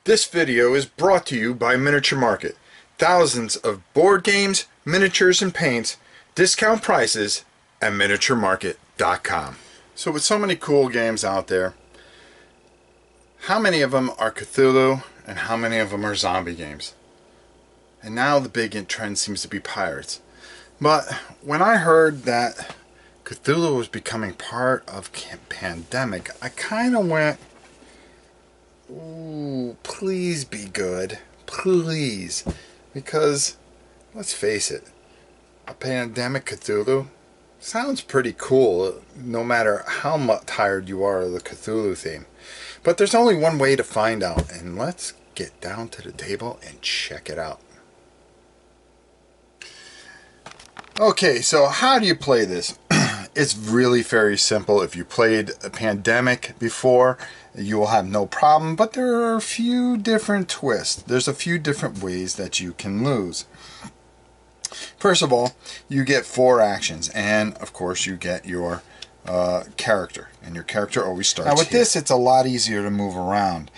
This video is brought to you by Miniature Market. Thousands of board games, miniatures, and paints, discount prices at miniaturemarket.com. So with so many cool games out there, how many of them are Cthulhu and how many of them are zombie games? And now the big trend seems to be pirates. But when I heard that Cthulhu was becoming part of Pandemic, I kind of went, ooh, please be good. Please. Because, let's face it, a Pandemic Cthulhu sounds pretty cool, no matter how much tired you are of the Cthulhu theme. But there's only one way to find out, and let's get down to the table and check it out. Okay, so how do you play this? It's really very simple. If you played a Pandemic before, you will have no problem, but there are a few different twists. There's a few different ways that you can lose. First of all, you get 4 actions, and of course you get your character, and your character always starts. Now with this, it's a lot easier to move around.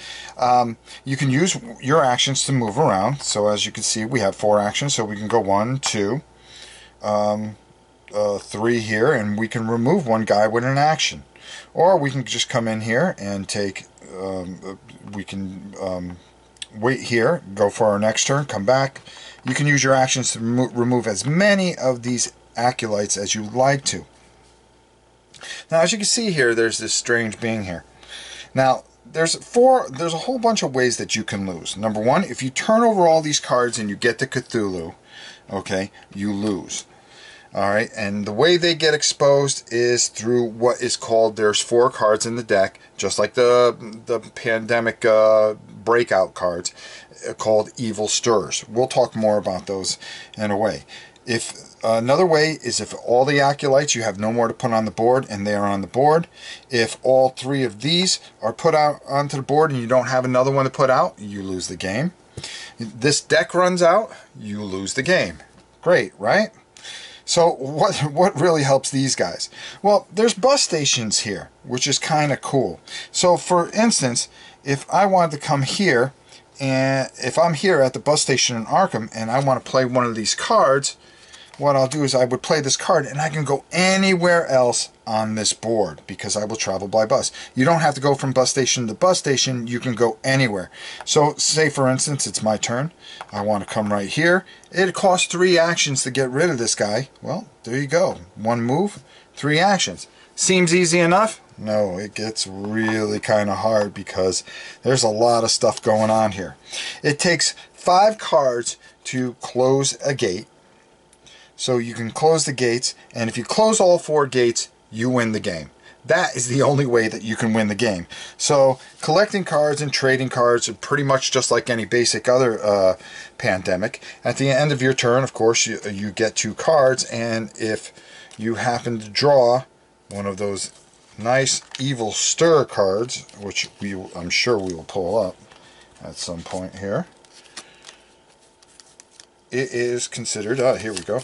You can use your actions to move around. So as you can see, we have 4 actions, so we can go 1, 2, 3 here, and we can remove one guy with an action, or we can just come in here and take we can wait here, go for our next turn, come back. You can use your actions to remove as many of these acolytes as you like to. Now as you can see here, there's this strange being here. Now there's a whole bunch of ways that you can lose. Number one, if you turn over all these cards and you get the Cthulhu, okay, you lose. Alright, and the way they get exposed is through what is called, there's 4 cards in the deck, just like the Pandemic breakout cards, called Evil Stirrers. We'll talk more about those in a way. Another way is if all the acolytes, you have no more to put on the board, and they are on the board. If all 3 of these are put out onto the board and you don't have another one to put out, you lose the game. This deck runs out, you lose the game. Great, right? So what really helps these guys? Well, there's bus stations here, which is kind of cool. So for instance, if I wanted to come here, and if I'm here at the bus station in Arkham and I want to play one of these cards, what I'll do is I would play this card and I can go anywhere else on this board because I will travel by bus. You don't have to go from bus station to bus station, you can go anywhere. So say for instance it's my turn, I want to come right here. It costs 3 actions to get rid of this guy. Well, there you go. 1 move, 3 actions. Seems easy enough? No, it gets really kind of hard because there's a lot of stuff going on here. It takes 5 cards to close a gate. So you can close the gates, and if you close all 4 gates, you win the game. That is the only way that you can win the game. So collecting cards and trading cards are pretty much just like any basic other Pandemic. At the end of your turn, of course, you get 2 cards, and if you happen to draw one of those nice Evil Stir cards, which I'm sure we will pull up at some point here, it is considered, here we go,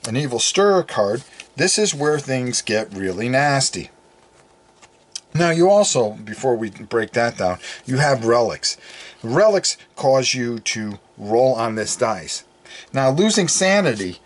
an Evil Stir card. This is where things get really nasty. Now you also, before we break that down, you have relics. Relics cause you to roll on this dice. Now losing sanity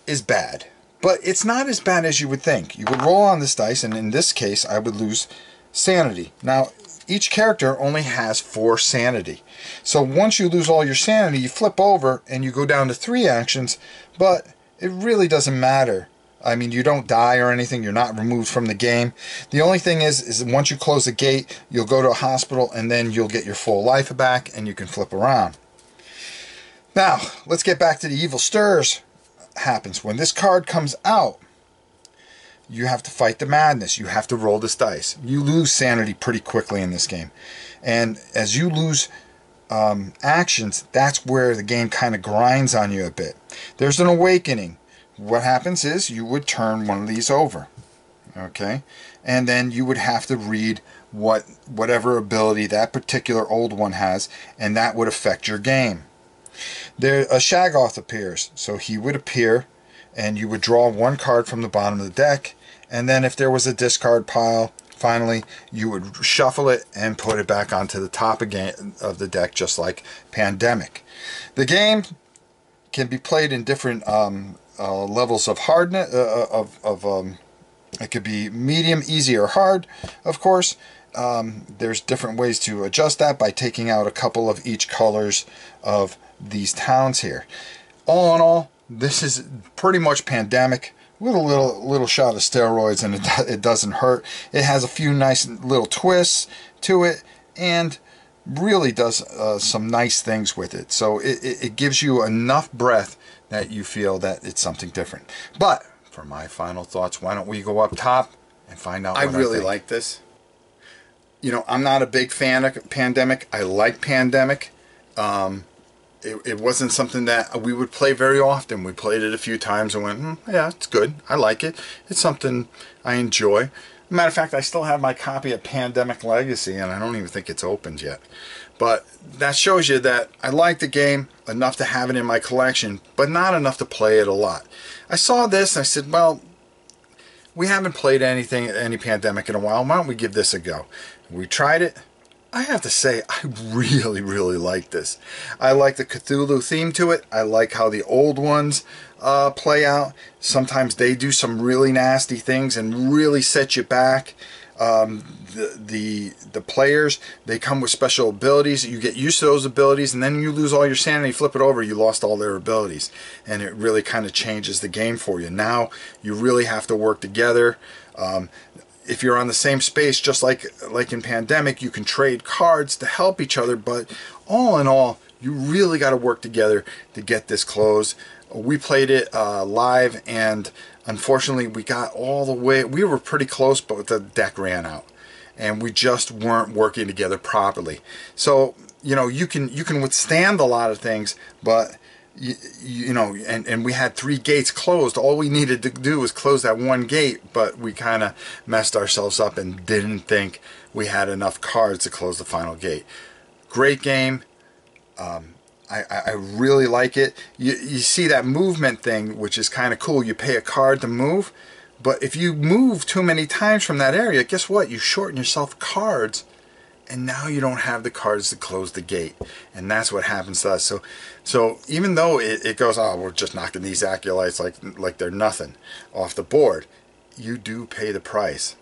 is bad, but it's not as bad as you would think. You would roll on this dice, and in this case I would lose sanity. Now each character only has 4 sanity. So once you lose all your sanity, you flip over and you go down to 3 actions, but it really doesn't matter. I mean, you don't die or anything, you're not removed from the game. The only thing is once you close the gate, you'll go to a hospital and then you'll get your full life back and you can flip around. Now, let's get back to the Evil Stirs. Happens when this card comes out, you have to fight the madness. You have to roll this dice. You lose sanity pretty quickly in this game. And as you lose actions, that's where the game kind of grinds on you a bit. There's an awakening. What happens is you would turn one of these over, okay, and then you would have to read whatever ability that particular old one has, and that would affect your game. There, a Shaggoth appears, so he would appear, and you would draw 1 card from the bottom of the deck, and then if there was a discard pile, finally you would shuffle it and put it back onto the top again of the deck, just like Pandemic. The game can be played in different levels of hardness. It could be medium, easy, or hard, of course. There's different ways to adjust that by taking out a couple of each colors of these towns here. All in all, this is pretty much Pandemic with a little shot of steroids, and it doesn't hurt. It has a few nice little twists to it, and really does some nice things with it. So it gives you enough breath that you feel that it's something different. But for my final thoughts, why don't we go up top and find out what I really like this. You know, I'm not a big fan of Pandemic. I like Pandemic. It wasn't something that we would play very often. We played it a few times and went, yeah, it's good. I like it. It's something I enjoy. Matter of fact, I still have my copy of Pandemic Legacy, and I don't even think it's opened yet. But that shows you that I like the game enough to have it in my collection, but not enough to play it a lot. I saw this and I said, well, we haven't played any Pandemic in a while. Why don't we give this a go? We tried it. I have to say, I really, really like this. I like the Cthulhu theme to it. I like how the old ones play out. Sometimes they do some really nasty things and really set you back. The players, they come with special abilities. You get used to those abilities, and then you lose all your sanity. Flip it over, you lost all their abilities, and it really kind of changes the game for you. Now you really have to work together. If you're on the same space, just like in Pandemic, you can trade cards to help each other, but all in all, you really got to work together to get this closed. We played it live, and unfortunately we got all the way, we were pretty close, but the deck ran out and we just weren't working together properly. So, you know, you can withstand a lot of things, but you know, and we had 3 gates closed. All we needed to do was close that one gate, but we kind of messed ourselves up and didn't think we had enough cards to close the final gate. Great game. I really like it. You see that movement thing, which is kind of cool. You pay a card to move, but if you move too many times from that area, guess what? You shorten yourself cards, and now you don't have the cards to close the gate, and that's what happens to us. So even though it goes, oh, we're just knocking these acolytes like they're nothing off the board, you do pay the price.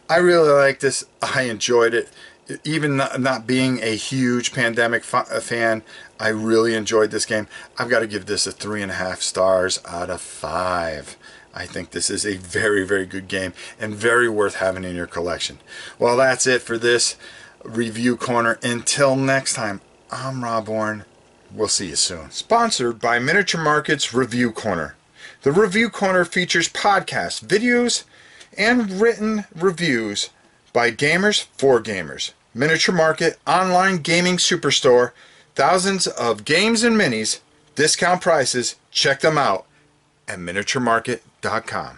I really like this. I enjoyed it. Even not being a huge Pandemic fan, I really enjoyed this game. I've got to give this a 3.5 stars out of 5. I think this is a very, very good game and very worth having in your collection. Well, that's it for this review corner. Until next time, I'm Rob Warren. We'll see you soon. Sponsored by Miniature Market's Review Corner. The Review Corner features podcasts, videos, and written reviews by gamers for gamers. Miniature Market, online gaming superstore, thousands of games and minis, discount prices. Check them out at miniaturemarket.com.